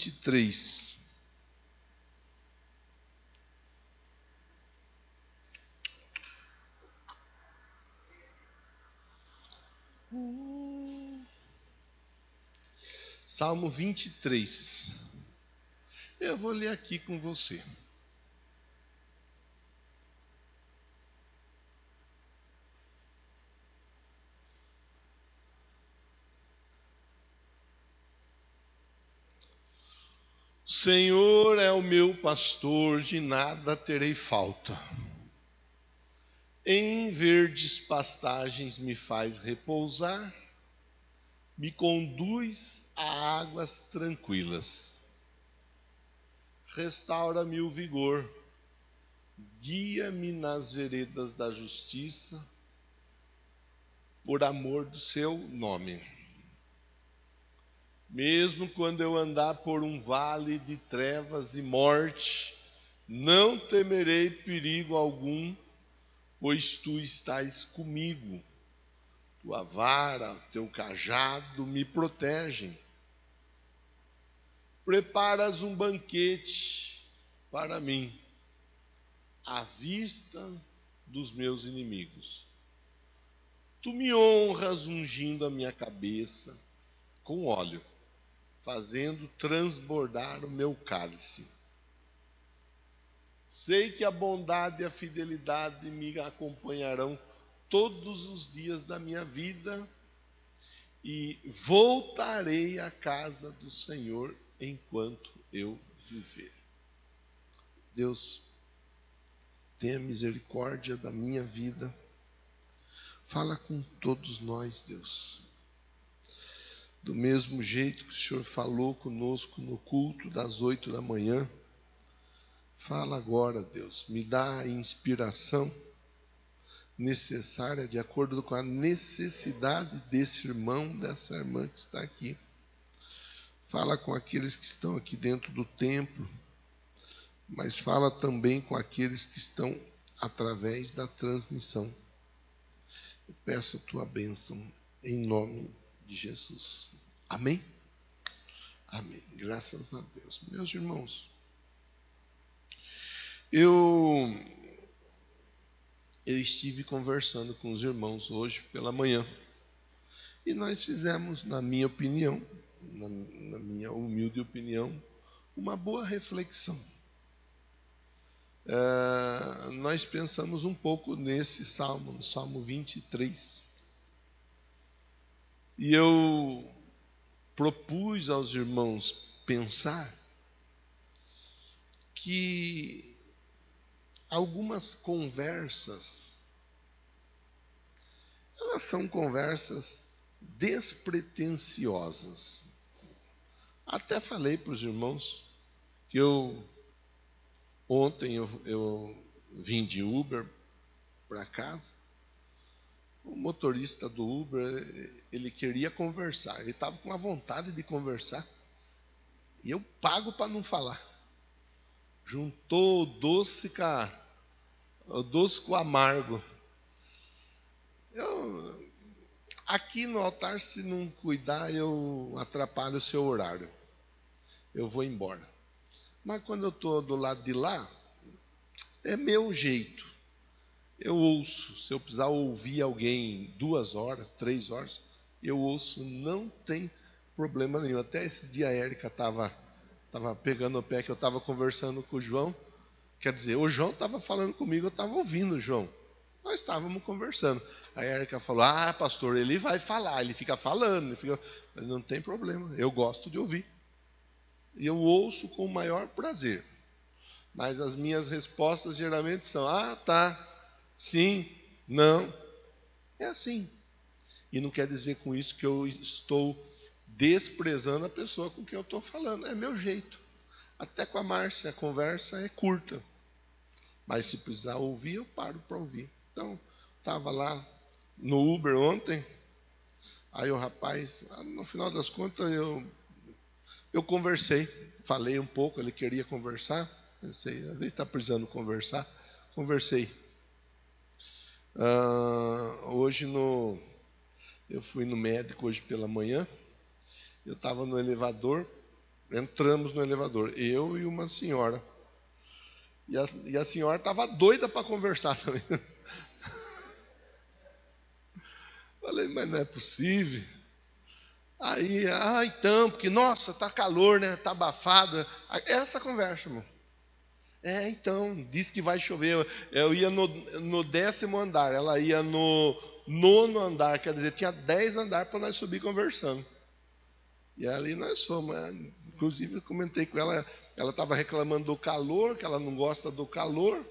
23. Salmo 23. Eu vou ler aqui com você. Senhor é o meu pastor, de nada terei falta. Em verdes pastagens me faz repousar, me conduz a águas tranquilas. Restaura-me o vigor, guia-me nas veredas da justiça, por amor do seu nome. Mesmo quando eu andar por um vale de trevas e morte, não temerei perigo algum, pois tu estás comigo. Tua vara, teu cajado me protegem. Preparas um banquete para mim, à vista dos meus inimigos. Tu me honras ungindo a minha cabeça com óleo, fazendo transbordar o meu cálice. Sei que a bondade e a fidelidade me acompanharão todos os dias da minha vida e voltarei à casa do Senhor enquanto eu viver. Deus, tenha misericórdia da minha vida. Fala com todos nós, Deus. Do mesmo jeito que o Senhor falou conosco no culto das 8 da manhã, fala agora, Deus. Me dá a inspiração necessária de acordo com a necessidade desse irmão, dessa irmã que está aqui. Fala com aqueles que estão aqui dentro do templo, mas fala também com aqueles que estão através da transmissão. Eu peço a tua bênção em nome de Jesus. Amém? Amém. Graças a Deus. Meus irmãos, eu estive conversando com os irmãos hoje pela manhã e nós fizemos, na minha opinião, na minha humilde opinião, uma boa reflexão. Nós pensamos um pouco nesse salmo, no Salmo 23. E eu propus aos irmãos pensar que algumas conversas, elas são conversas despretensiosas. Até falei para os irmãos que ontem eu vim de Uber para casa. O motorista do Uber, ele queria conversar. Ele estava com a vontade de conversar. E eu pago para não falar. Juntou o doce com o amargo. Aqui no altar, se não cuidar, eu atrapalho o seu horário. Eu vou embora. Mas quando eu estou do lado de lá, é meu jeito. Eu ouço. Se eu precisar ouvir alguém 2 horas, 3 horas, eu ouço, não tem problema nenhum. Até esse dia a Érica estava pegando o pé, que eu estava conversando com o João. Quer dizer, o João estava falando comigo, eu estava ouvindo o João. Nós estávamos conversando. A Érica falou, pastor, ele vai falar, ele fica falando. Não tem problema, eu gosto de ouvir. E eu ouço com o maior prazer. Mas as minhas respostas geralmente são, tá, sim, não. É assim. E não quer dizer com isso que eu estou desprezando a pessoa com quem eu estou falando. É meu jeito. Até com a Márcia a conversa é curta. Mas se precisar ouvir, eu paro para ouvir. Então, estava lá no Uber ontem. Aí o rapaz, no final das contas, eu conversei. Falei um pouco, ele queria conversar. Pensei, às vezes está precisando conversar. Conversei. Hoje eu fui no médico hoje pela manhã. Eu estava no elevador Entramos no elevador, eu e uma senhora. E a senhora estava doida para conversar também. Falei, mas não é possível. Aí, então, porque, nossa, tá calor, né? Tá abafado. Essa conversa, irmão. Então, disse que vai chover. Eu ia no 10º andar, ela ia no 9º andar, quer dizer, tinha 10 andares para nós subir conversando. E ali nós fomos. Inclusive, eu comentei com ela, ela estava reclamando do calor, que ela não gosta do calor.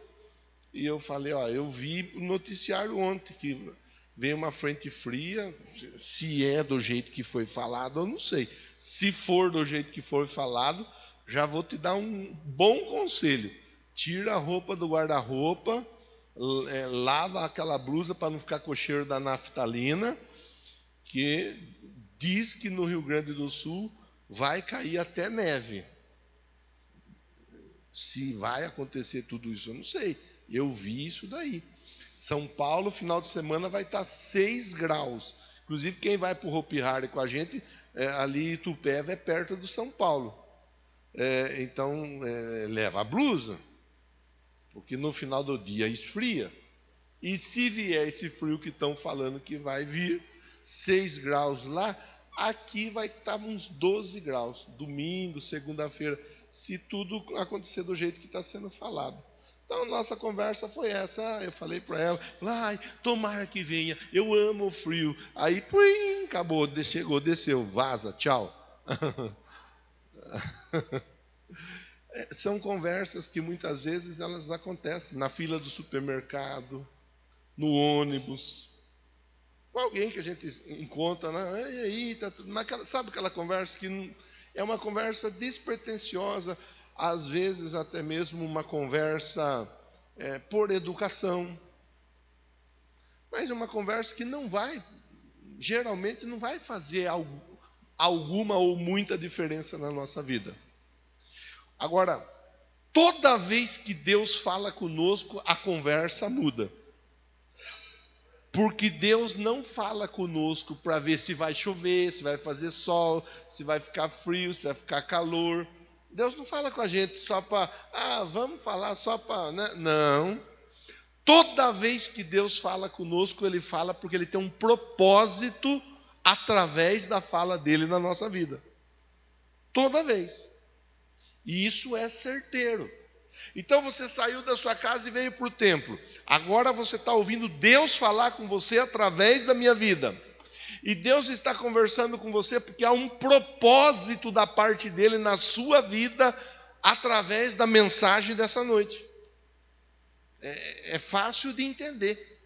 E eu falei, eu vi o noticiário ontem, que veio uma frente fria, se é do jeito que foi falado, eu não sei. Se for do jeito que foi falado, já vou te dar um bom conselho. Tira a roupa do guarda-roupa, lava aquela blusa para não ficar com o cheiro da naftalina, que diz que no Rio Grande do Sul vai cair até neve. Se vai acontecer tudo isso, eu não sei. Eu vi isso daí. São Paulo, final de semana, vai estar 6 graus. Inclusive, quem vai para o Hopi Hari com a gente, ali em Itupeva, é perto do São Paulo. Então, leva a blusa, porque no final do dia esfria. E se vier esse frio que estão falando que vai vir, 6 graus lá, aqui vai estar uns 12 graus. Domingo, segunda-feira, se tudo acontecer do jeito que está sendo falado. Então, nossa conversa foi essa. Eu falei para ela, tomara que venha, eu amo o frio. Aí, puim, acabou, chegou, desceu, vaza, tchau. São conversas que muitas vezes elas acontecem na fila do supermercado, no ônibus, com alguém que a gente encontra, né? E aí, tá tudo. Mas sabe aquela conversa que é uma conversa despretensiosa, às vezes até mesmo uma conversa por educação, mas uma conversa que geralmente não vai fazer alguma ou muita diferença na nossa vida. Agora, toda vez que Deus fala conosco, a conversa muda. Porque Deus não fala conosco para ver se vai chover, se vai fazer sol, se vai ficar frio, se vai ficar calor. Deus não fala com a gente só para, vamos falar só para, né? Não. Toda vez que Deus fala conosco, Ele fala porque Ele tem um propósito através da fala dEle na nossa vida. Toda vez. E isso é certeiro. Então você saiu da sua casa e veio para o templo. Agora você está ouvindo Deus falar com você através da minha vida. E Deus está conversando com você porque há um propósito da parte dEle na sua vida através da mensagem dessa noite. É fácil de entender.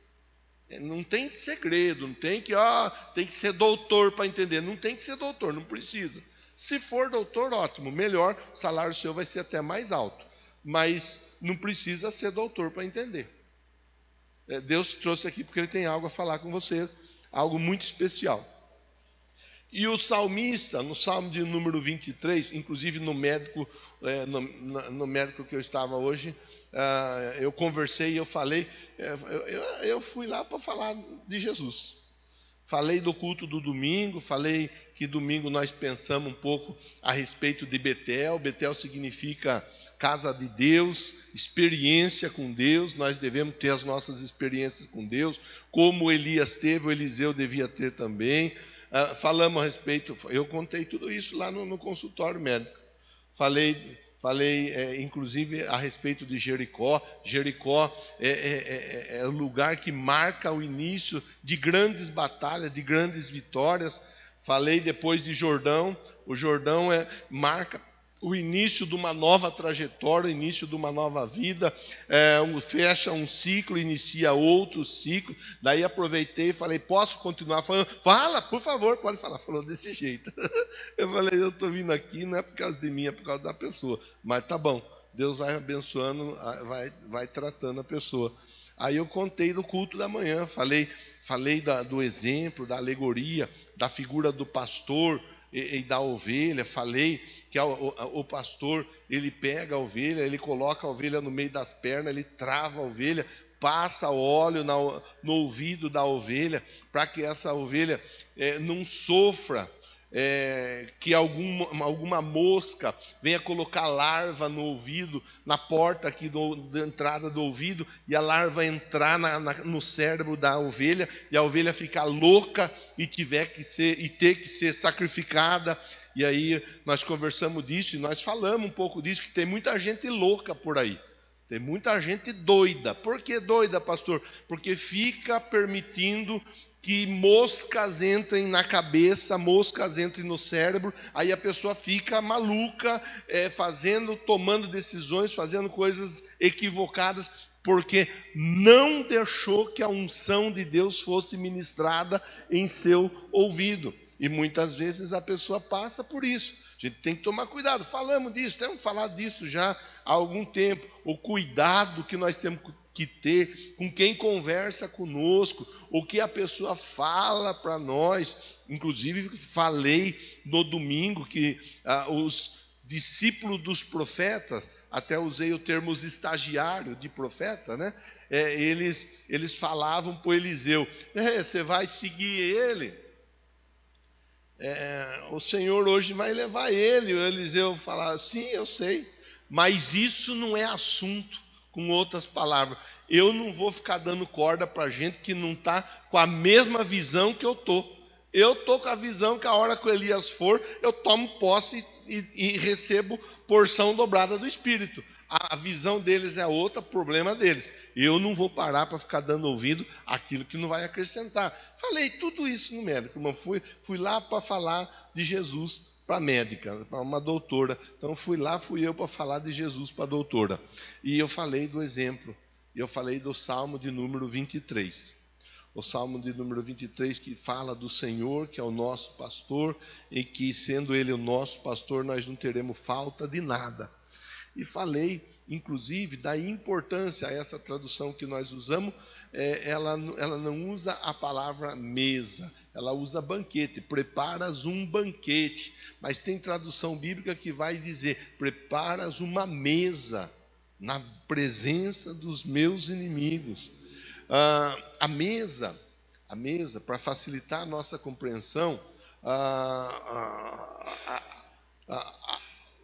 Não tem segredo, não tem que ser doutor para entender. Não tem que ser doutor, não precisa. Se for doutor, ótimo, melhor, o salário seu vai ser até mais alto. Mas não precisa ser doutor para entender. Deus trouxe aqui porque Ele tem algo a falar com você, algo muito especial. E o salmista, no Salmo de número 23, inclusive no médico que eu estava hoje, eu conversei e eu falei, eu fui lá para falar de Jesus. Falei do culto do domingo, falei que domingo nós pensamos um pouco a respeito de Betel. Betel significa casa de Deus, experiência com Deus. Nós devemos ter as nossas experiências com Deus, como Elias teve, o Eliseu devia ter também. Falamos a respeito, eu contei tudo isso lá no consultório médico. Falei inclusive a respeito de Jericó. Jericó é o lugar que marca o início de grandes batalhas, de grandes vitórias. Falei depois de Jordão. O Jordão marca o início de uma nova trajetória, o início de uma nova vida, fecha um ciclo, inicia outro ciclo. Daí aproveitei e falei, posso continuar falando? Fala, por favor, pode falar. Falou desse jeito. Eu falei, eu estou vindo aqui, não é por causa de mim, é por causa da pessoa. Mas tá bom, Deus vai abençoando, vai tratando a pessoa. Aí eu contei do culto da manhã, falei do exemplo, da alegoria, da figura do pastor e da ovelha. Falei que o pastor, ele pega a ovelha, ele coloca a ovelha no meio das pernas, ele trava a ovelha, passa óleo no ouvido da ovelha, para que essa ovelha não sofra que alguma mosca venha colocar larva no ouvido, na porta aqui da entrada do ouvido, e a larva entrar no cérebro da ovelha, e a ovelha ficar louca e ter que ser sacrificada. E aí nós conversamos disso e nós falamos um pouco disso, que tem muita gente louca por aí. Tem muita gente doida. Por que doida, pastor? Porque fica permitindo que moscas entrem na cabeça, moscas entrem no cérebro, aí a pessoa fica maluca, tomando decisões, fazendo coisas equivocadas, porque não deixou que a unção de Deus fosse ministrada em seu ouvido. E muitas vezes a pessoa passa por isso. A gente tem que tomar cuidado. Falamos disso, temos falado disso já há algum tempo. O cuidado que nós temos que ter com quem conversa conosco, o que a pessoa fala para nós. Inclusive, falei no domingo que os discípulos dos profetas, até usei o termo estagiário de profeta, né? Eles falavam para o Eliseu: você vai seguir ele? O Senhor hoje vai levar ele. O Eliseu falava: sim, eu sei, mas isso não é assunto. Com outras palavras, eu não vou ficar dando corda para gente que não está com a mesma visão que eu estou. Eu estou com a visão que a hora que o Elias for, eu tomo posse e recebo porção dobrada do Espírito. A visão deles é outra, problema deles. Eu não vou parar para ficar dando ouvido àquilo que não vai acrescentar. Falei tudo isso no médico, irmão. Fui lá para falar de Jesus para a médica, para uma doutora. Então fui eu para falar de Jesus para a doutora. E eu falei do exemplo. Eu falei do Salmo de número 23. O Salmo de número 23, que fala do Senhor, que é o nosso pastor, e que, sendo Ele o nosso pastor, nós não teremos falta de nada. E falei, inclusive, da importância, essa tradução que nós usamos, ela não usa a palavra mesa, ela usa banquete. Preparas um banquete. Mas tem tradução bíblica que vai dizer: preparas uma mesa na presença dos meus inimigos. A mesa, para facilitar a nossa compreensão,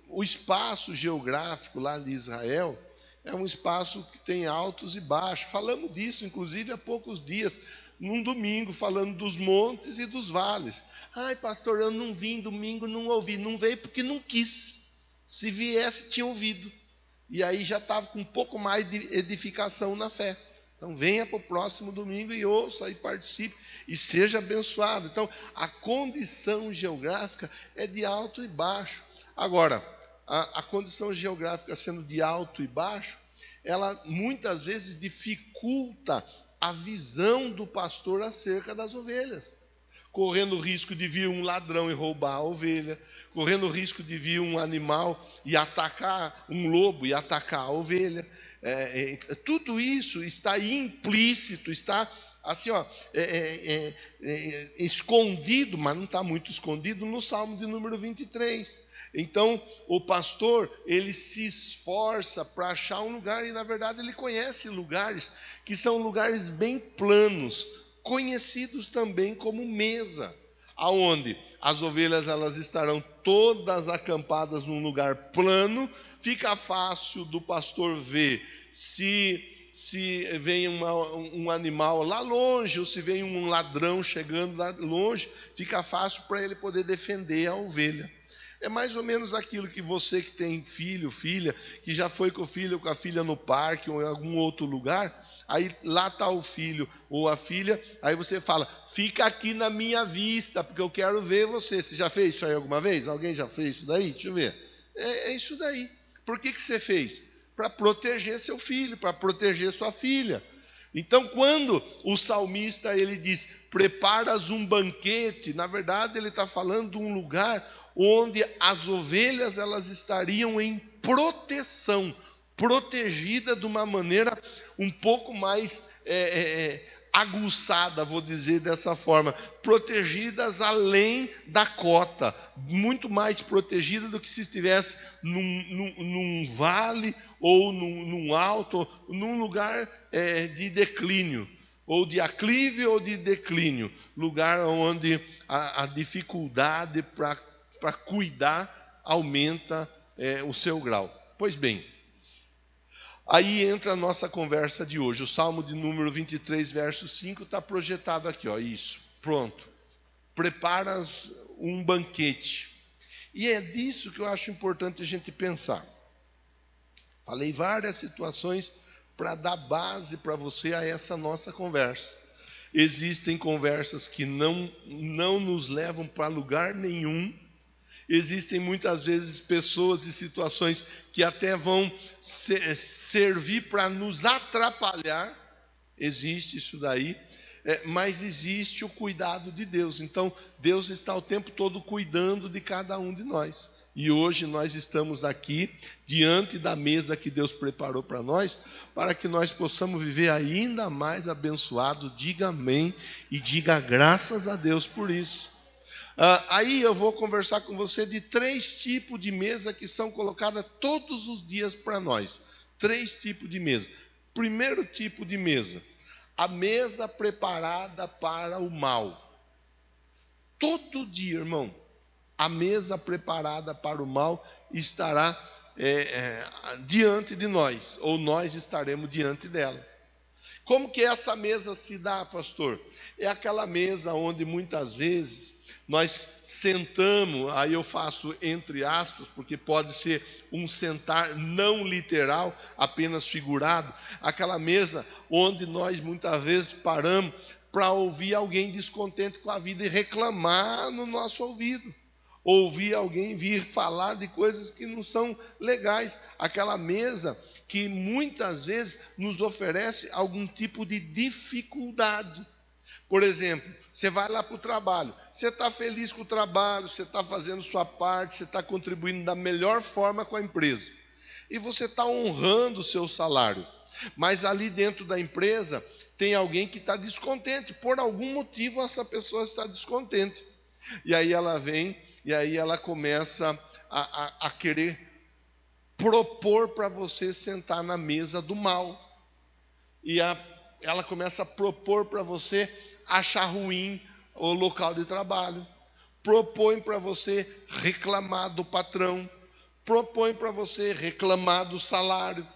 o espaço geográfico lá de Israel é um espaço que tem altos e baixos. Falamos disso, inclusive, há poucos dias, num domingo, falando dos montes e dos vales. Ai, pastor, eu não vim domingo, não ouvi. Não veio porque não quis. Se viesse, tinha ouvido. E aí já estava com um pouco mais de edificação na fé. Então venha para o próximo domingo e ouça e participe e seja abençoado. Então a condição geográfica é de alto e baixo. Agora, a condição geográfica sendo de alto e baixo, ela muitas vezes dificulta a visão do pastor acerca das ovelhas. Correndo o risco de vir um ladrão e roubar a ovelha, correndo o risco de vir um animal e atacar, um lobo e atacar a ovelha. Tudo isso está implícito, está assim, escondido, mas não está muito escondido, no Salmo de número 23. Então, o pastor, ele se esforça para achar um lugar, e na verdade ele conhece lugares que são lugares bem planos, conhecidos também como mesa, aonde as ovelhas elas estarão todas acampadas num lugar plano. Fica fácil do pastor ver se vem um animal lá longe, ou se vem um ladrão chegando lá longe, fica fácil para ele poder defender a ovelha. É mais ou menos aquilo que você que tem filho, filha, que já foi com o filho ou com a filha no parque ou em algum outro lugar, aí lá está o filho ou a filha, aí você fala: fica aqui na minha vista, porque eu quero ver você. Você já fez isso aí alguma vez? Alguém já fez isso daí? Deixa eu ver. É isso daí. Por que você fez? Para proteger seu filho, para proteger sua filha. Então, quando o salmista ele diz: preparas um banquete, na verdade ele está falando de um lugar onde as ovelhas elas estariam em proteção, protegida de uma maneira um pouco mais aguçada, vou dizer dessa forma, protegidas além da cota, muito mais protegida do que se estivesse num vale ou num alto, num lugar de declínio. ou de aclive ou de declínio, lugar onde a dificuldade para cuidar aumenta o seu grau. Pois bem, aí entra a nossa conversa de hoje. O Salmo de número 23, verso 5, está projetado aqui, ó, isso, pronto. Preparas um banquete. E é disso que eu acho importante a gente pensar. Falei várias situações para dar base para você a essa nossa conversa. Existem conversas que não nos levam para lugar nenhum. Existem muitas vezes pessoas e situações que até vão servir para nos atrapalhar. Existe isso daí. Mas existe o cuidado de Deus. Então, Deus está o tempo todo cuidando de cada um de nós. E hoje nós estamos aqui, diante da mesa que Deus preparou para nós, para que nós possamos viver ainda mais abençoados. Diga amém e diga graças a Deus por isso. Aí eu vou conversar com você de 3 tipos de mesa que são colocadas todos os dias para nós. 3 tipos de mesa. Primeiro tipo de mesa, a mesa preparada para o mal. Todo dia, irmão, a mesa preparada para o mal estará diante de nós, ou nós estaremos diante dela. Como que essa mesa se dá, pastor? É aquela mesa onde muitas vezes nós sentamos, aí eu faço entre aspas, porque pode ser um sentar não literal, apenas figurado, aquela mesa onde nós muitas vezes paramos para ouvir alguém descontente com a vida e reclamar no nosso ouvido. Ouvir alguém vir falar de coisas que não são legais. Aquela mesa que muitas vezes nos oferece algum tipo de dificuldade. Por exemplo, você vai lá para o trabalho, você está feliz com o trabalho, você está fazendo sua parte, você está contribuindo da melhor forma com a empresa. E você está honrando o seu salário. Mas ali dentro da empresa tem alguém que está descontente. Por algum motivo essa pessoa está descontente. E aí ela vem, e aí ela começa a querer propor para você sentar na mesa do mal. E ela começa a propor para você achar ruim o local de trabalho, propõe para você reclamar do patrão, propõe para você reclamar do salário,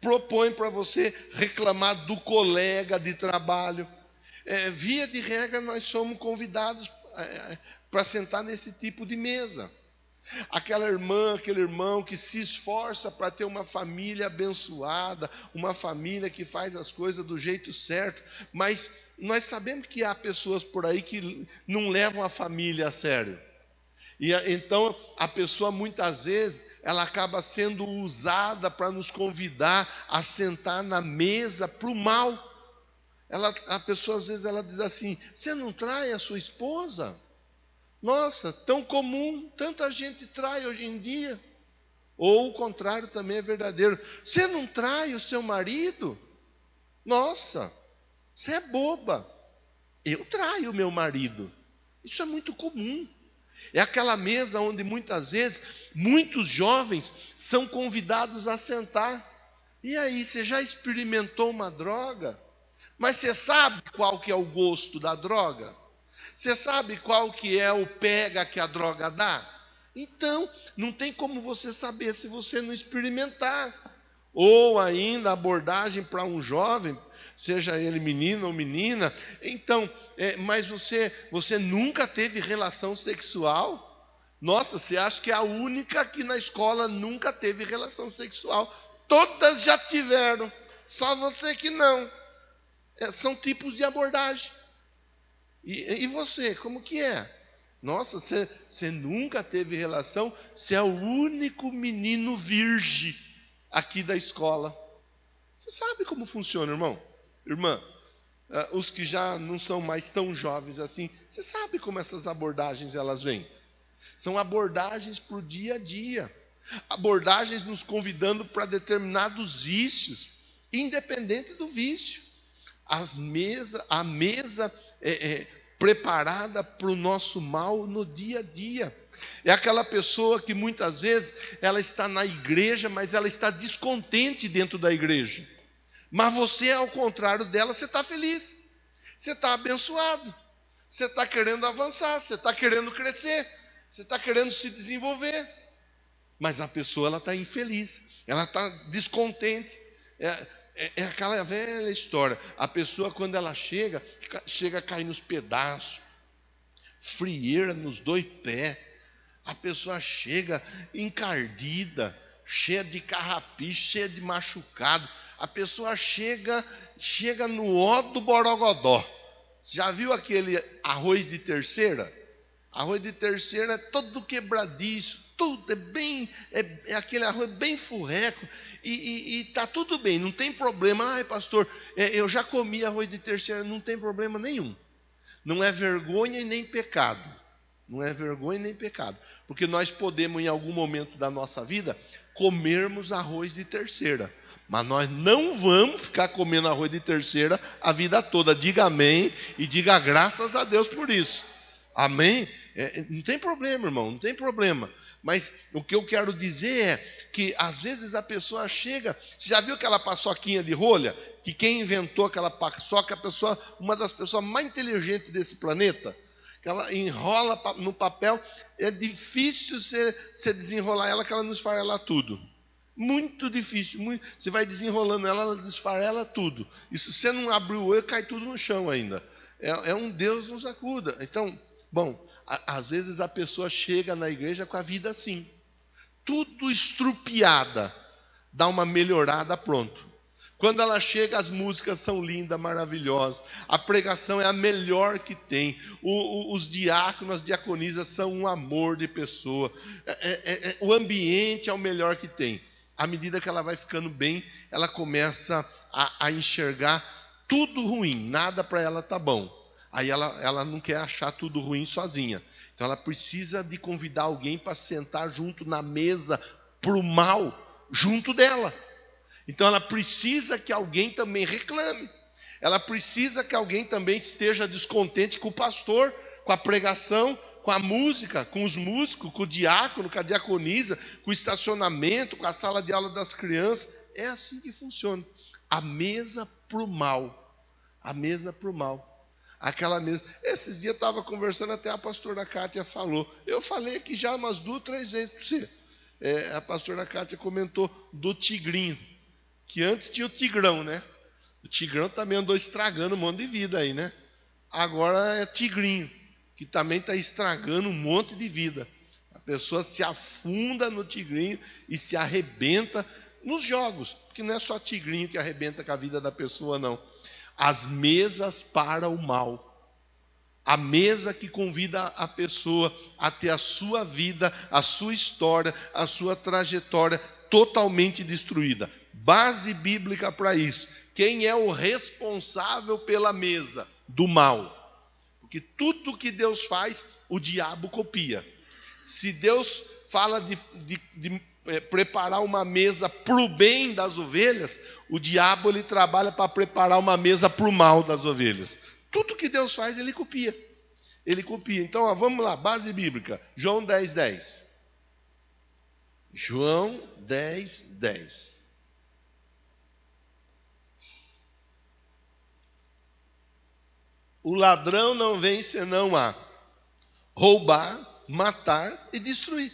propõe para você reclamar do colega de trabalho. Via de regra, nós somos convidados para sentar nesse tipo de mesa. Aquela irmã, aquele irmão que se esforça para ter uma família abençoada, uma família que faz as coisas do jeito certo, mas nós sabemos que há pessoas por aí que não levam a família a sério. E então a pessoa muitas vezes ela acaba sendo usada para nos convidar a sentar na mesa para o mal. A pessoa às vezes ela diz assim: você não trai a sua esposa? Nossa, tão comum, tanta gente trai hoje em dia. Ou o contrário também é verdadeiro. Você não trai o seu marido? Nossa, você é boba. Eu traio o meu marido. Isso é muito comum. É aquela mesa onde muitas vezes muitos jovens são convidados a sentar. E aí, você já experimentou uma droga? Mas você sabe qual que é o gosto da droga? Você sabe qual que é o pega que a droga dá? Então, não tem como você saber se você não experimentar. Ou ainda a abordagem para um jovem, seja ele menino ou menina, então, mas você nunca teve relação sexual? Nossa, você acha que é a única que na escola nunca teve relação sexual? Todas já tiveram, só você que não. São tipos de abordagem. E você, como que é? Nossa, você nunca teve relação? Você é o único menino virgem aqui da escola. Você sabe como funciona, irmão? Irmã, os que já não são mais tão jovens assim, você sabe como essas abordagens elas vêm? São abordagens para o dia a dia. Abordagens nos convidando para determinados vícios, independente do vício. A mesa preparada para o nosso mal no dia a dia. É aquela pessoa que muitas vezes ela está na igreja, mas ela está descontente dentro da igreja. Mas você, ao contrário dela, você está feliz. Você está abençoado. Você está querendo avançar, você está querendo crescer, você está querendo se desenvolver. Mas a pessoa ela está infeliz, ela está descontente. É aquela velha história. A pessoa, quando ela chega a cair nos pedaços, frieira nos dois pés. A pessoa chega encardida, cheia de carrapicho, cheia de machucado. A pessoa chega no ó do borogodó. Já viu aquele arroz de terceira? Arroz de terceira é todo quebradiço, tudo é aquele arroz bem furreco, e tá tudo bem, não tem problema. Ai, pastor, eu já comi arroz de terceira, não tem problema nenhum. Não é vergonha e nem pecado. Não é vergonha nem pecado. Porque nós podemos, em algum momento da nossa vida, comermos arroz de terceira. Mas nós não vamos ficar comendo arroz de terceira a vida toda. Diga amém e diga graças a Deus por isso. Amém? Não tem problema, irmão, não tem problema. Mas o que eu quero dizer é que às vezes a pessoa chega... Você já viu aquela paçoquinha de rolha? Que quem inventou aquela paçoca é uma das pessoas mais inteligentes desse planeta. Que ela enrola no papel, é difícil você desenrolar ela, que ela não esfarela tudo. Muito difícil. Você vai desenrolando ela desfarela tudo. E se você não abrir o olho, cai tudo no chão ainda. É um Deus nos acuda. Então, bom, às vezes a pessoa chega na igreja com a vida assim, tudo estrupiada, dá uma melhorada, pronto. Quando ela chega, as músicas são lindas, maravilhosas. A pregação é a melhor que tem. Os diáconos, as diaconisas são um amor de pessoa. O ambiente é o melhor que tem. À medida que ela vai ficando bem, ela começa a enxergar tudo ruim. Nada para ela tá bom. Aí ela não quer achar tudo ruim sozinha. Então ela precisa de convidar alguém para sentar junto na mesa para o mal, junto dela. Então ela precisa que alguém também reclame. Ela precisa que alguém também esteja descontente com o pastor, com a pregação, com a música, com os músicos, com o diácono, com a diaconisa, com o estacionamento, com a sala de aula das crianças. É assim que funciona. A mesa para o mal. A mesa para o mal. Aquela mesa. Esses dias eu estava conversando, até a pastora Kátia falou. Eu falei aqui já umas 2, 3 vezes para você. A pastora Kátia comentou do tigrinho. Que antes tinha o tigrão, né? O tigrão também andou estragando um monte de vida aí, né? Agora é tigrinho, que também está estragando um monte de vida. A pessoa se afunda no tigrinho e se arrebenta nos jogos. Porque não é só tigrinho que arrebenta com a vida da pessoa, não. As mesas para o mal. A mesa que convida a pessoa a ter a sua vida, a sua história, a sua trajetória totalmente destruída. Base bíblica para isso. Quem é o responsável pela mesa? Do mal. Porque tudo que Deus faz, o diabo copia. Se Deus fala de preparar uma mesa para o bem das ovelhas, o diabo ele trabalha para preparar uma mesa para o mal das ovelhas. Tudo que Deus faz, ele copia. Ele copia. Então, vamos lá, base bíblica. João 10, 10. João 10, 10. O ladrão não vem senão a roubar, matar e destruir.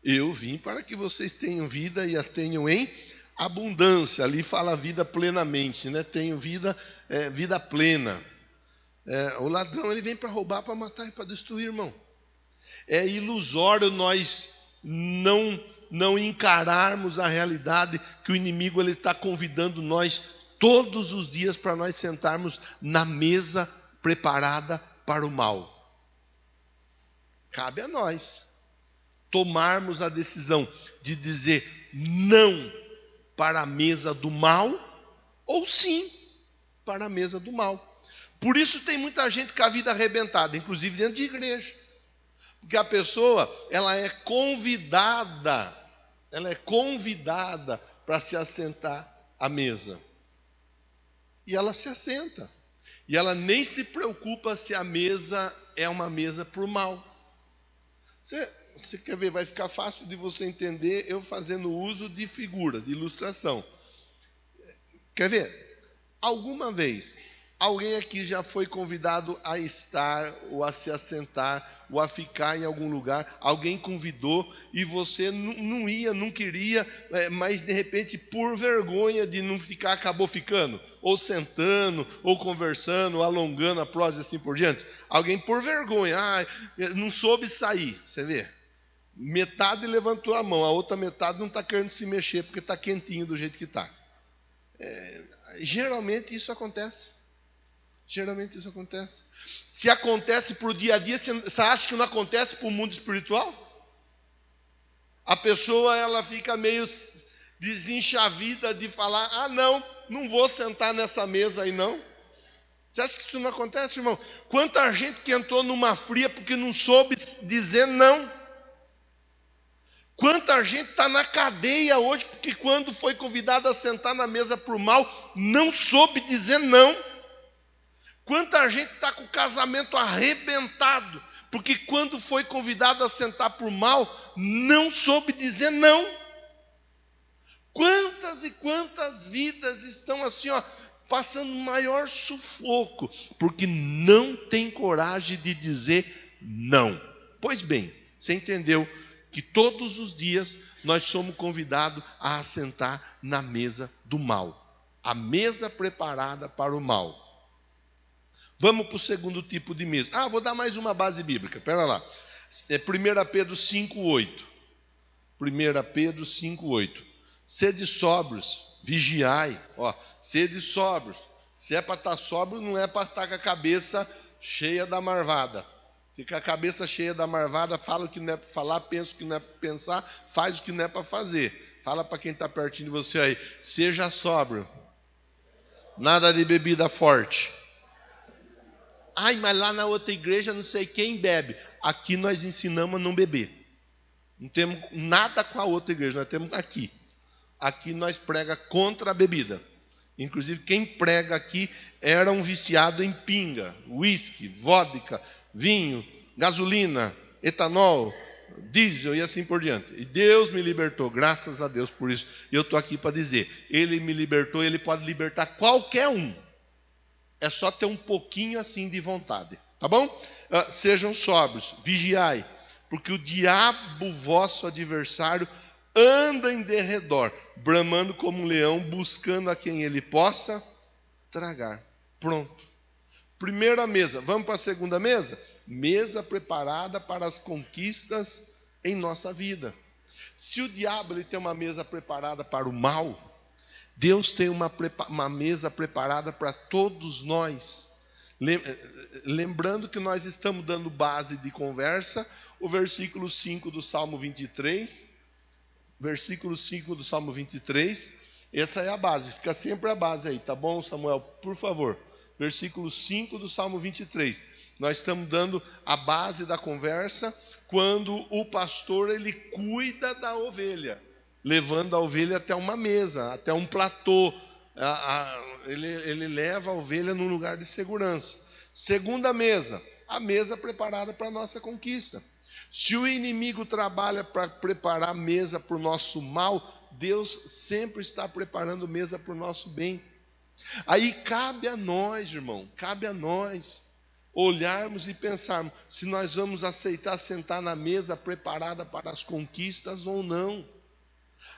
Eu vim para que vocês tenham vida e a tenham em abundância. Ali fala vida plenamente, né? Tenho vida, vida plena. O ladrão ele vem para roubar, para matar e para destruir, irmão. É ilusório nós não encararmos a realidade que o inimigo ele está convidando nós todos os dias para nós sentarmos na mesa preparada para o mal. Cabe a nós tomarmos a decisão de dizer não para a mesa do mal ou sim para a mesa do mal. Por isso tem muita gente com a vida arrebentada, inclusive dentro de igreja. Porque a pessoa, ela é convidada para se assentar à mesa. E ela se assenta. E ela nem se preocupa se a mesa é uma mesa para o mal. Você quer ver, vai ficar fácil de você entender eu fazendo uso de figura, de ilustração. Quer ver? Alguma vez, Alguém aqui já foi convidado a estar, ou a se assentar, ou a ficar em algum lugar? Alguém convidou e você não ia, não queria, mas de repente, por vergonha de não ficar, acabou ficando? Ou sentando, ou conversando, ou alongando a prosa e assim por diante? Alguém por vergonha, não soube sair, você vê? Metade levantou a mão, a outra metade não está querendo se mexer, porque está quentinho do jeito que está. Geralmente isso acontece. Geralmente isso acontece. Se acontece para o dia a dia, você acha que não acontece para o mundo espiritual? A pessoa ela fica meio desenchavida de falar: não vou sentar nessa mesa aí não. Você acha que isso não acontece, irmão? Quanta gente que entrou numa fria porque não soube dizer não. Quanta gente está na cadeia hoje porque quando foi convidada a sentar na mesa por mal, não soube dizer não. Quanta gente está com o casamento arrebentado, porque quando foi convidado a sentar por mal, não soube dizer não. Quantas e quantas vidas estão assim, passando maior sufoco, porque não tem coragem de dizer não. Pois bem, você entendeu que todos os dias nós somos convidados a assentar na mesa do mal, a mesa preparada para o mal. Vamos para o segundo tipo de mesa. Vou dar mais uma base bíblica. Espera lá. 1 Pedro 5,8. 1 Pedro 5,8. Sede sóbrios, vigiai. Sede sóbrios. Se é para estar sóbrio, não é para estar com a cabeça cheia da marvada. Fica a cabeça cheia da marvada, fala o que não é para falar, pensa o que não é para pensar, faz o que não é para fazer. Fala para quem está pertinho de você aí. Seja sóbrio. Nada de bebida forte. Mas lá na outra igreja não sei quem bebe. Aqui nós ensinamos a não beber. Não temos nada com a outra igreja, nós temos aqui. Aqui nós prega contra a bebida. Inclusive quem prega aqui era um viciado em pinga, uísque, vodka, vinho, gasolina, etanol, diesel e assim por diante. E Deus me libertou, graças a Deus por isso. E eu estou aqui para dizer, Ele me libertou, Ele pode libertar qualquer um. É só ter um pouquinho assim de vontade, tá bom? Sejam sóbrios, vigiai, porque o diabo, vosso adversário, anda em derredor, bramando como um leão, buscando a quem ele possa tragar. Pronto. Primeira mesa. Vamos para a segunda mesa? Mesa preparada para as conquistas em nossa vida. Se o diabo ele tem uma mesa preparada para o mal, Deus tem uma mesa preparada para todos nós. Lembrando que nós estamos dando base de conversa, o versículo 5 do Salmo 23. Versículo 5 do Salmo 23. Essa é a base, fica sempre a base aí, tá bom, Samuel? Por favor. Versículo 5 do Salmo 23. Nós estamos dando a base da conversa quando o pastor ele cuida da ovelha, levando a ovelha até uma mesa, até um platô. Ele leva a ovelha num lugar de segurança. Segunda mesa, a mesa preparada para a nossa conquista. Se o inimigo trabalha para preparar a mesa para o nosso mal, Deus sempre está preparando mesa para o nosso bem. Aí cabe a nós, irmão, cabe a nós olharmos e pensarmos se nós vamos aceitar sentar na mesa preparada para as conquistas ou não.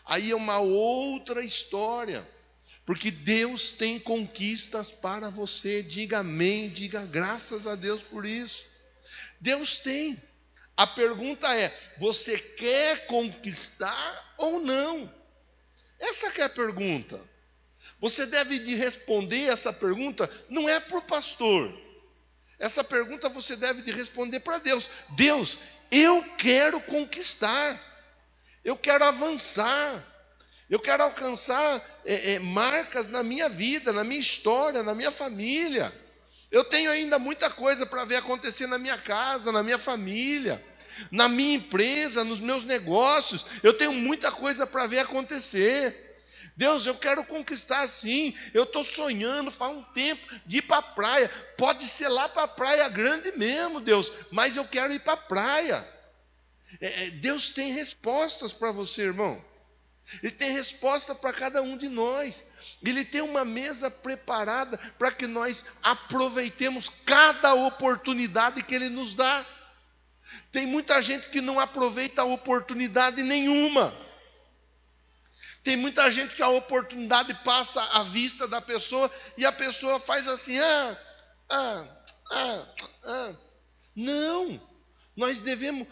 Aí é uma outra história, porque Deus tem conquistas para você. Diga amém, diga graças a Deus por isso. Deus tem. A pergunta é, você quer conquistar ou não? Essa que é a pergunta. Você deve de responder essa pergunta, não é para o pastor. Essa pergunta você deve de responder para Deus. Deus, eu quero conquistar. Eu quero avançar. Eu quero alcançar marcas na minha vida, na minha história, na minha família. Eu tenho ainda muita coisa para ver acontecer na minha casa, na minha família, na minha empresa, nos meus negócios. Eu tenho muita coisa para ver acontecer. Deus, eu quero conquistar sim. Eu estou sonhando faz um tempo de ir para a praia. Pode ser lá para a Praia Grande mesmo, Deus, mas eu quero ir para a praia. Deus tem respostas para você, irmão. Ele tem resposta para cada um de nós. Ele tem uma mesa preparada para que nós aproveitemos cada oportunidade que Ele nos dá. Tem muita gente que não aproveita a oportunidade nenhuma. Tem muita gente que a oportunidade passa à vista da pessoa e a pessoa faz assim, Não, nós devemos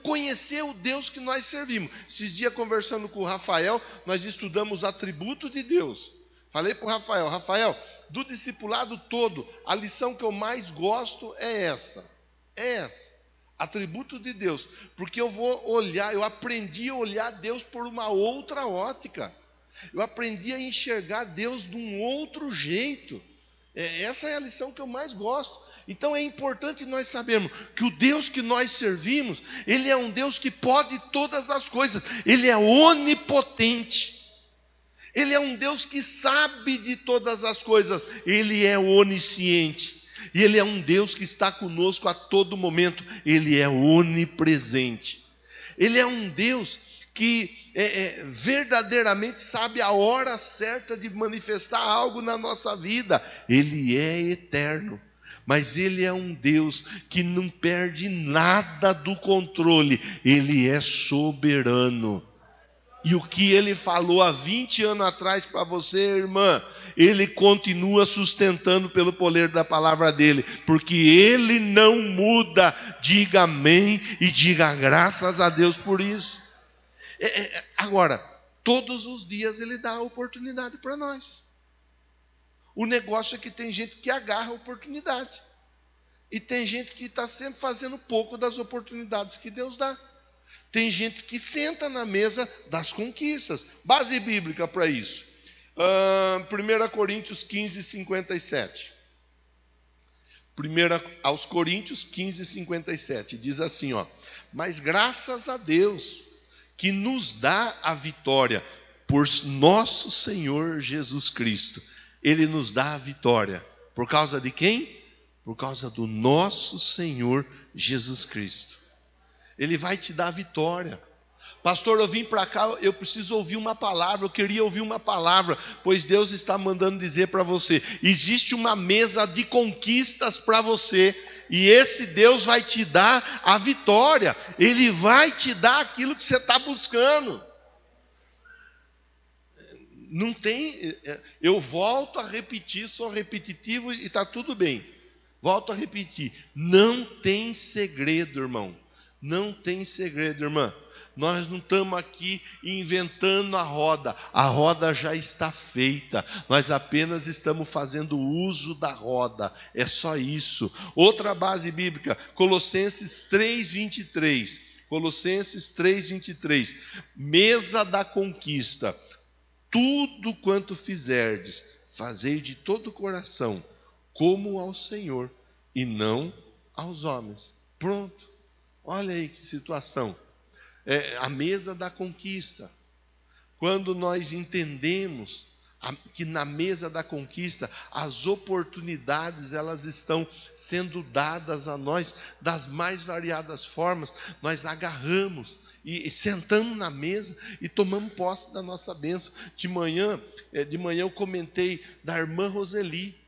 conhecer o Deus que nós servimos. Esses dias, conversando com o Rafael, nós estudamos atributos de Deus. Falei para o Rafael, do discipulado todo, a lição que eu mais gosto é essa. Atributo de Deus, porque eu aprendi a olhar Deus por uma outra ótica, eu aprendi a enxergar Deus de um outro jeito. Essa é a lição que eu mais gosto. Então é importante nós sabermos que o Deus que nós servimos, Ele é um Deus que pode todas as coisas, Ele é onipotente, Ele é um Deus que sabe de todas as coisas, Ele é onisciente. E Ele é um Deus que está conosco a todo momento. Ele é onipresente. Ele é um Deus que verdadeiramente sabe a hora certa de manifestar algo na nossa vida. Ele é eterno. Mas Ele é um Deus que não perde nada do controle. Ele é soberano. E o que Ele falou há 20 anos atrás para você, irmã, Ele continua sustentando pelo poder da palavra dEle, porque Ele não muda. Diga amém e diga graças a Deus por isso. Agora, todos os dias Ele dá a oportunidade para nós. O negócio é que tem gente que agarra a oportunidade, e tem gente que está sempre fazendo pouco das oportunidades que Deus dá. Tem gente que senta na mesa das conquistas. Base bíblica para isso. 1 Coríntios 15, 57. 1 aos Coríntios 15, 57. Diz assim, mas graças a Deus que nos dá a vitória por nosso Senhor Jesus Cristo. Ele nos dá a vitória. Por causa de quem? Por causa do nosso Senhor Jesus Cristo. Ele vai te dar vitória. Pastor, eu vim para cá, eu preciso ouvir uma palavra, eu queria ouvir uma palavra, pois Deus está mandando dizer para você, existe uma mesa de conquistas para você, e esse Deus vai te dar a vitória, Ele vai te dar aquilo que você está buscando. Não tem, eu volto a repetir, sou repetitivo e está tudo bem. Volto a repetir, não tem segredo, irmão. Não tem segredo, irmã. Nós não estamos aqui inventando a roda já está feita, nós apenas estamos fazendo uso da roda, é só isso. Outra base bíblica, Colossenses 3:23, Colossenses 3:23, mesa da conquista, tudo quanto fizerdes, fazei de todo o coração, como ao Senhor, e não aos homens. Pronto. Olha aí que situação. A mesa da conquista. Quando nós entendemos que na mesa da conquista as oportunidades elas estão sendo dadas a nós das mais variadas formas, nós agarramos e sentamos na mesa e tomamos posse da nossa bênção. De manhã eu comentei da irmã Roseli.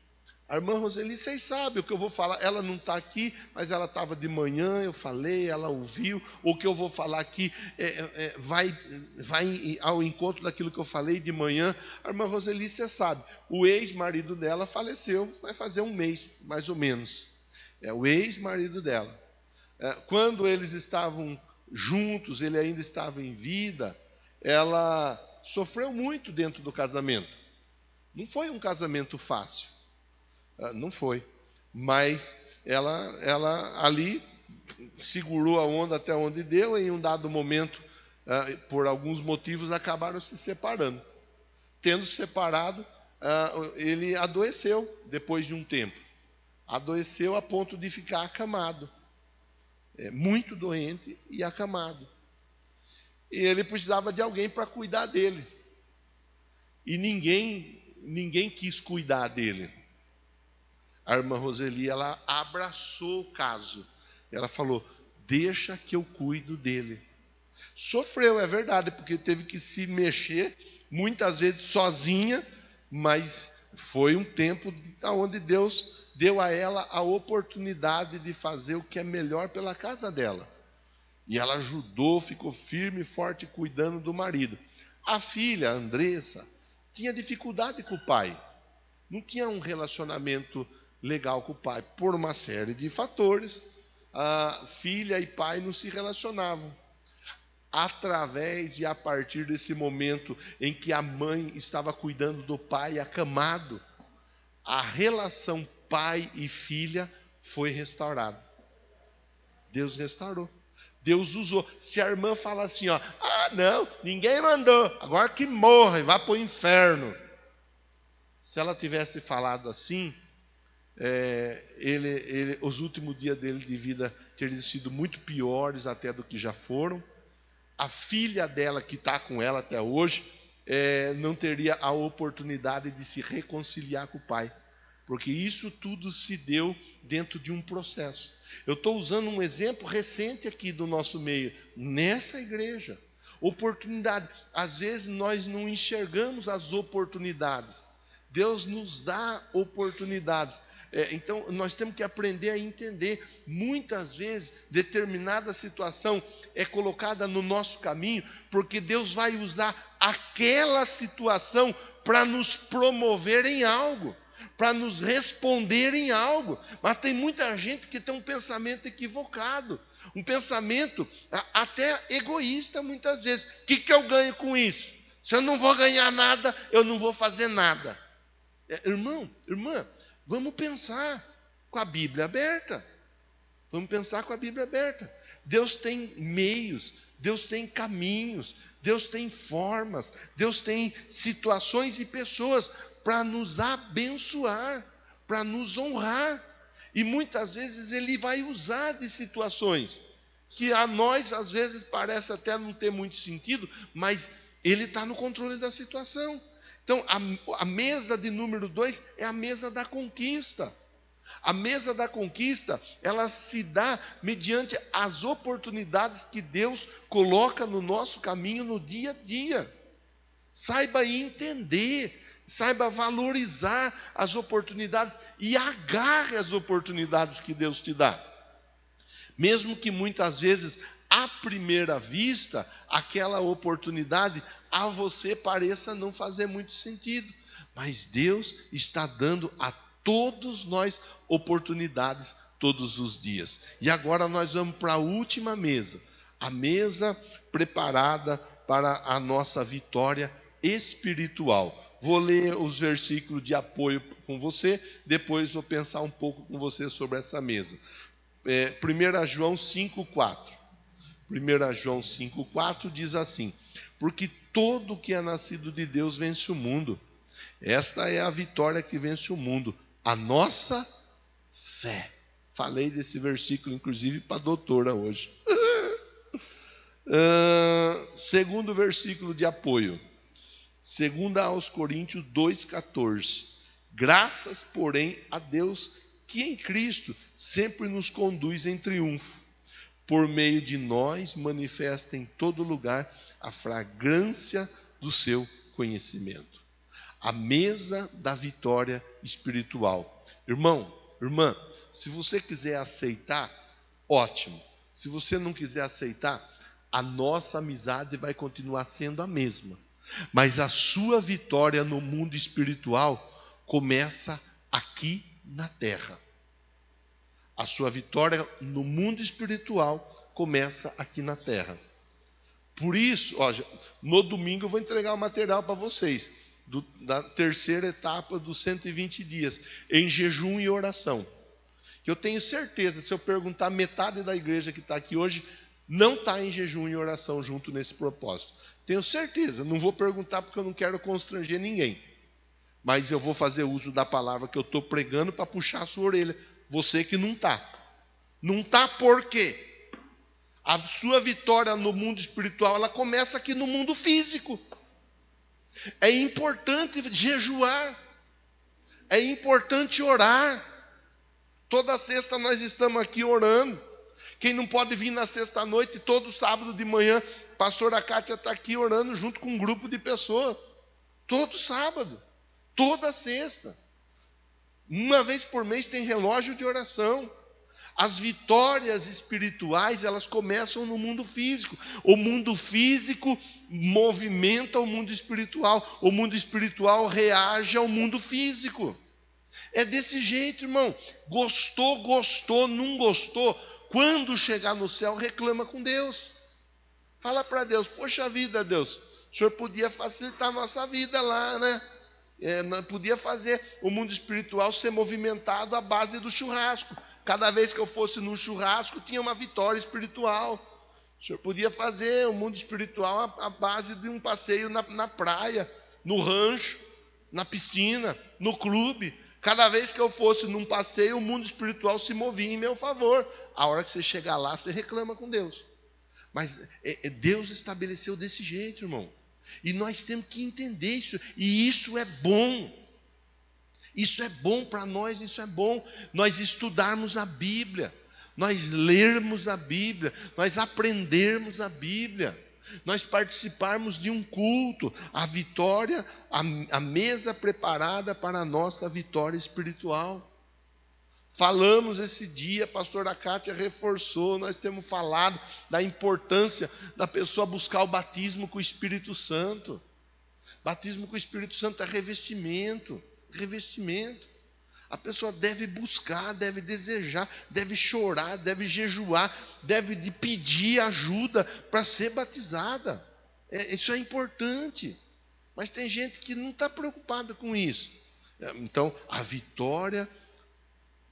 A irmã Roseli, vocês sabem o que eu vou falar, ela não está aqui, mas ela estava de manhã, eu falei, ela ouviu, o que eu vou falar aqui vai ao encontro daquilo que eu falei de manhã. A irmã Roseli, você sabe, o ex-marido dela faleceu, vai fazer um mês, mais ou menos, o ex-marido dela. Quando eles estavam juntos, ele ainda estava em vida, ela sofreu muito dentro do casamento. Não foi um casamento fácil. Não foi, mas ela ali segurou a onda até onde deu, e em um dado momento, por alguns motivos, acabaram se separando. Tendo se separado, ele adoeceu depois de um tempo. Adoeceu a ponto de ficar acamado, muito doente e acamado. E ele precisava de alguém para cuidar dele. E ninguém quis cuidar dele. A irmã Roseli, ela abraçou o caso. Ela falou, deixa que eu cuido dele. Sofreu, é verdade, porque teve que se mexer, muitas vezes sozinha, mas foi um tempo onde Deus deu a ela a oportunidade de fazer o que é melhor pela casa dela. E ela ajudou, ficou firme e forte cuidando do marido. A filha, a Andressa, tinha dificuldade com o pai. Não tinha um relacionamento legal com o pai, por uma série de fatores. A filha e pai não se relacionavam. Através e a partir desse momento em que a mãe estava cuidando do pai acamado, a relação pai e filha foi restaurada. Deus restaurou. Deus usou. Se a irmã fala assim, ó, não, ninguém mandou, agora que morra e vá para o inferno. Se ela tivesse falado assim, os últimos dias dele de vida teriam sido muito piores até do que já foram. A filha dela, que está com ela até hoje, não teria a oportunidade de se reconciliar com o pai. Porque isso tudo se deu dentro de um processo. Eu estou usando um exemplo recente aqui do nosso meio, nessa igreja. Oportunidade. Às vezes nós não enxergamos as oportunidades. Deus nos dá oportunidades. Então nós temos que aprender a entender. Muitas vezes determinada situação é colocada no nosso caminho, porque Deus vai usar aquela situação para nos promover em algo, para nos responder em algo. Mas tem muita gente que tem um pensamento equivocado, um pensamento até egoísta muitas vezes. O que eu ganho com isso? Se eu não vou ganhar nada, eu não vou fazer nada. Irmão, irmã, vamos pensar com a Bíblia aberta. Vamos pensar com a Bíblia aberta. Deus tem meios, Deus tem caminhos, Deus tem formas, Deus tem situações e pessoas para nos abençoar, para nos honrar. E muitas vezes Ele vai usar de situações que a nós às vezes parece até não ter muito sentido, mas Ele está no controle da situação. Então a mesa de número 2 é a mesa da conquista. A mesa da conquista, ela se dá mediante as oportunidades que Deus coloca no nosso caminho no dia a dia. Saiba entender, saiba valorizar as oportunidades e agarre as oportunidades que Deus te dá. Mesmo que muitas vezes, à primeira vista, aquela oportunidade a você pareça não fazer muito sentido. Mas Deus está dando a todos nós oportunidades todos os dias. E agora nós vamos para a última mesa. A mesa preparada para a nossa vitória espiritual. Vou ler os versículos de apoio com você, depois vou pensar um pouco com você sobre essa mesa. 1 João 5,4. 1 João 5,4 diz assim: porque todo que é nascido de Deus vence o mundo. Esta é a vitória que vence o mundo, a nossa fé. Falei desse versículo, inclusive, para a doutora hoje. Segundo versículo de apoio. 2 aos Coríntios 2,14. Graças, porém, a Deus, que em Cristo sempre nos conduz em triunfo. Por meio de nós, manifesta em todo lugar a fragrância do seu conhecimento. A mesa da vitória espiritual. Irmão, irmã, se você quiser aceitar, ótimo. Se você não quiser aceitar, a nossa amizade vai continuar sendo a mesma. Mas a sua vitória no mundo espiritual começa aqui na terra. A sua vitória no mundo espiritual começa aqui na terra. Por isso, no domingo eu vou entregar o material para vocês, da terceira etapa dos 120 dias, em jejum e oração. Que eu tenho certeza, se eu perguntar, metade da igreja que está aqui hoje não está em jejum e oração junto nesse propósito. Tenho certeza, não vou perguntar porque eu não quero constranger ninguém. Mas eu vou fazer uso da palavra que eu estou pregando para puxar a sua orelha. Você que não está. Não está por quê? A sua vitória no mundo espiritual, ela começa aqui no mundo físico. É importante jejuar. É importante orar. Toda sexta nós estamos aqui orando. Quem não pode vir na sexta-noite, todo sábado de manhã, pastora Kátia está aqui orando junto com um grupo de pessoas. Todo sábado, toda sexta. Uma vez por mês tem relógio de oração. As vitórias espirituais, elas começam no mundo físico. O mundo físico movimenta o mundo espiritual. O mundo espiritual reage ao mundo físico. É desse jeito, irmão. Gostou, gostou, não gostou. Quando chegar no céu, reclama com Deus. Fala para Deus, poxa vida, Deus, o Senhor podia facilitar a nossa vida lá, né? Podia fazer o mundo espiritual ser movimentado à base do churrasco. Cada vez que eu fosse num churrasco, tinha uma vitória espiritual. O Senhor podia fazer o mundo espiritual à base de um passeio na praia, no rancho, na piscina, no clube. Cada vez que eu fosse num passeio, o mundo espiritual se movia em meu favor. A hora que você chegar lá, você reclama com Deus. Mas Deus estabeleceu desse jeito, irmão. E nós temos que entender isso. E isso é bom. Isso é bom para nós, isso é bom. Nós estudarmos a Bíblia. Nós lermos a Bíblia. Nós aprendermos a Bíblia. Nós participarmos de um culto. A vitória, a mesa preparada para a nossa vitória espiritual. Falamos esse dia, a pastora Kátia reforçou, nós temos falado da importância da pessoa buscar o batismo com o Espírito Santo. Batismo com o Espírito Santo é revestimento, revestimento. A pessoa deve buscar, deve desejar, deve chorar, deve jejuar, deve pedir ajuda para ser batizada. Isso é importante. Mas tem gente que não está preocupada com isso. Então, a vitória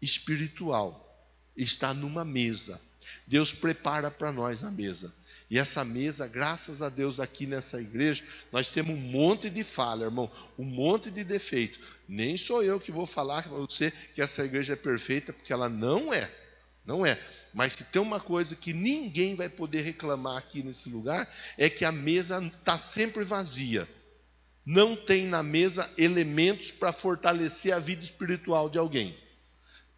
espiritual está numa mesa. Deus prepara para nós a mesa. E essa mesa, graças a Deus, aqui nessa igreja, nós temos um monte de falha, irmão, um monte de defeito. Nem sou eu que vou falar para você que essa igreja é perfeita, porque ela não é. Não é. Mas se tem uma coisa que ninguém vai poder reclamar aqui nesse lugar, é que a mesa está sempre vazia. Não tem na mesa elementos para fortalecer a vida espiritual de alguém.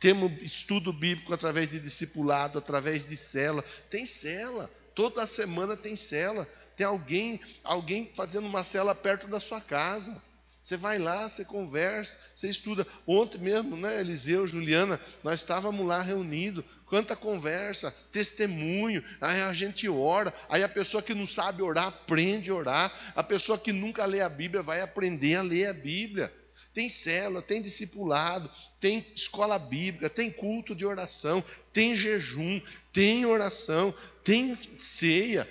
Temos estudo bíblico através de discipulado, através de célula. Tem célula. Toda semana tem célula. Tem alguém fazendo uma célula perto da sua casa. Você vai lá, você conversa, você estuda. Ontem mesmo, né, Eliseu, Juliana, nós estávamos lá reunidos. Quanta conversa, testemunho. Aí a gente ora. Aí a pessoa que não sabe orar, aprende a orar. A pessoa que nunca lê a Bíblia vai aprender a ler a Bíblia. Tem célula, tem discipulado, tem escola bíblica, tem culto de oração, tem jejum, tem oração, tem ceia,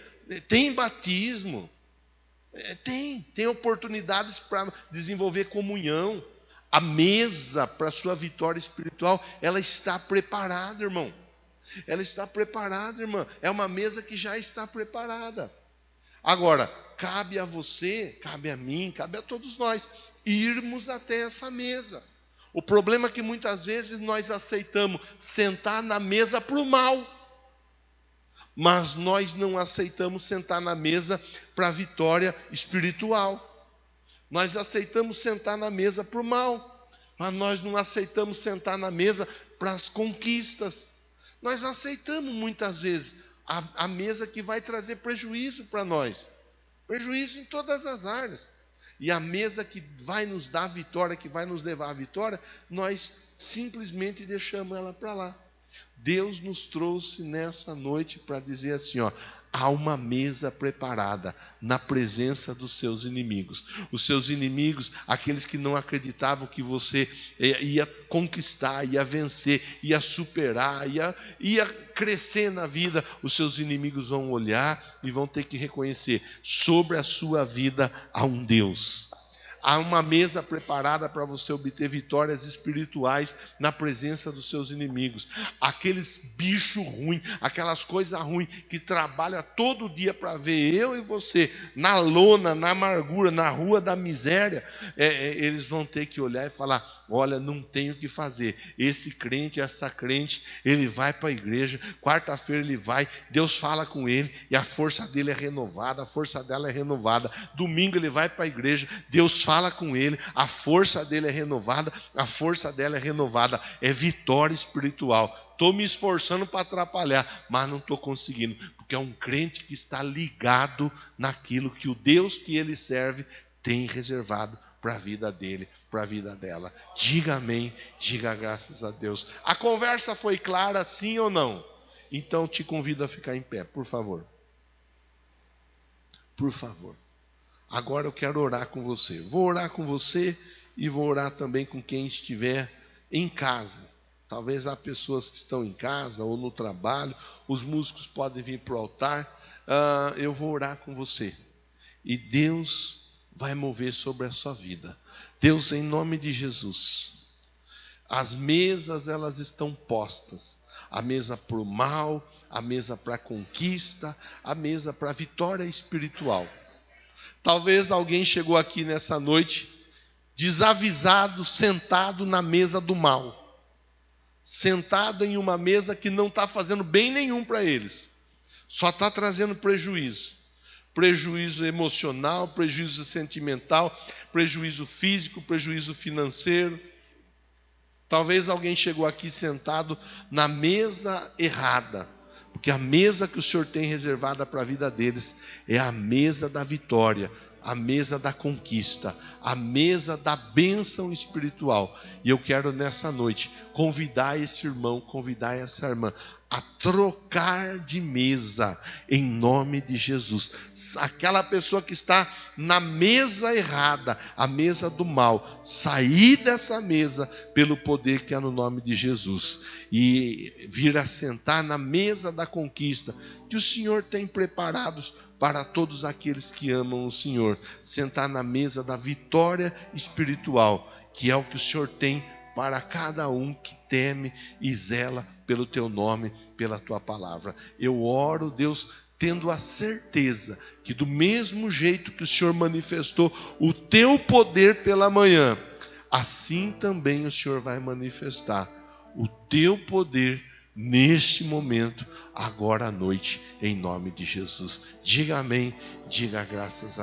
tem batismo, tem oportunidades para desenvolver comunhão. A mesa para a sua vitória espiritual, ela está preparada, irmão. Ela está preparada, irmã. É uma mesa que já está preparada. Agora, cabe a você, cabe a mim, cabe a todos nós irmos até essa mesa. O problema é que muitas vezes nós aceitamos sentar na mesa para o mal, mas nós não aceitamos sentar na mesa para a vitória espiritual. Nós aceitamos sentar na mesa para o mal, mas nós não aceitamos sentar na mesa para as conquistas. Nós aceitamos muitas vezes a mesa que vai trazer prejuízo para nós, prejuízo em todas as áreas. E a mesa que vai nos dar a vitória, que vai nos levar à vitória, nós simplesmente deixamos ela para lá. Deus nos trouxe nessa noite para dizer assim, ó, há uma mesa preparada na presença dos seus inimigos. Os seus inimigos, aqueles que não acreditavam que você ia conquistar, ia vencer, ia superar, ia crescer na vida, os seus inimigos vão olhar e vão ter que reconhecer, sobre a sua vida há um Deus. Há uma mesa preparada para você obter vitórias espirituais na presença dos seus inimigos. Aqueles bichos ruins, aquelas coisas ruins que trabalham todo dia para ver eu e você na lona, na amargura, na rua da miséria, eles vão ter que olhar e falar, olha, não tem o que fazer. Esse crente, essa crente, ele vai para a igreja, quarta-feira ele vai, Deus fala com ele e a força dele é renovada, a força dela é renovada. Domingo ele vai para a igreja, Deus fala com ele, a força dele é renovada, a força dela é renovada. É vitória espiritual. Estou me esforçando para atrapalhar, mas não estou conseguindo, porque porque é um crente que está ligado naquilo que o Deus que ele serve tem reservado para a vida dele, para a vida dela. Diga amém, diga graças a Deus. A conversa foi clara, sim ou não? Então te convido a ficar em pé, por favor. Por favor. Agora eu quero orar com você. Vou orar com você e vou orar também com quem estiver em casa. Talvez há pessoas que estão em casa ou no trabalho. Os músicos podem vir para o altar. Eu vou orar com você. E Deus vai mover sobre a sua vida. Deus, em nome de Jesus. As mesas, elas estão postas. A mesa para o mal, a mesa para a conquista, a mesa para a vitória espiritual. Talvez alguém chegou aqui nessa noite desavisado, sentado na mesa do mal. Sentado em uma mesa que não está fazendo bem nenhum para eles. Só está trazendo prejuízo. Prejuízo emocional, prejuízo sentimental, prejuízo físico, prejuízo financeiro. Talvez alguém chegou aqui sentado na mesa errada. Porque a mesa que o Senhor tem reservada para a vida deles é a mesa da vitória, a mesa da conquista, a mesa da bênção espiritual. E eu quero nessa noite convidar esse irmão, convidar essa irmã a trocar de mesa em nome de Jesus. Aquela pessoa que está na mesa errada, a mesa do mal, sair dessa mesa pelo poder que há no nome de Jesus e vir a sentar na mesa da conquista que o Senhor tem preparados para todos aqueles que amam o Senhor. Sentar na mesa da vitória espiritual, que é o que o Senhor tem para cada um que teme e zela pelo teu nome, pela tua palavra. Eu oro, Deus, tendo a certeza que do mesmo jeito que o Senhor manifestou o teu poder pela manhã, assim também o Senhor vai manifestar o teu poder neste momento, agora à noite, em nome de Jesus. Diga amém, diga graças a Deus.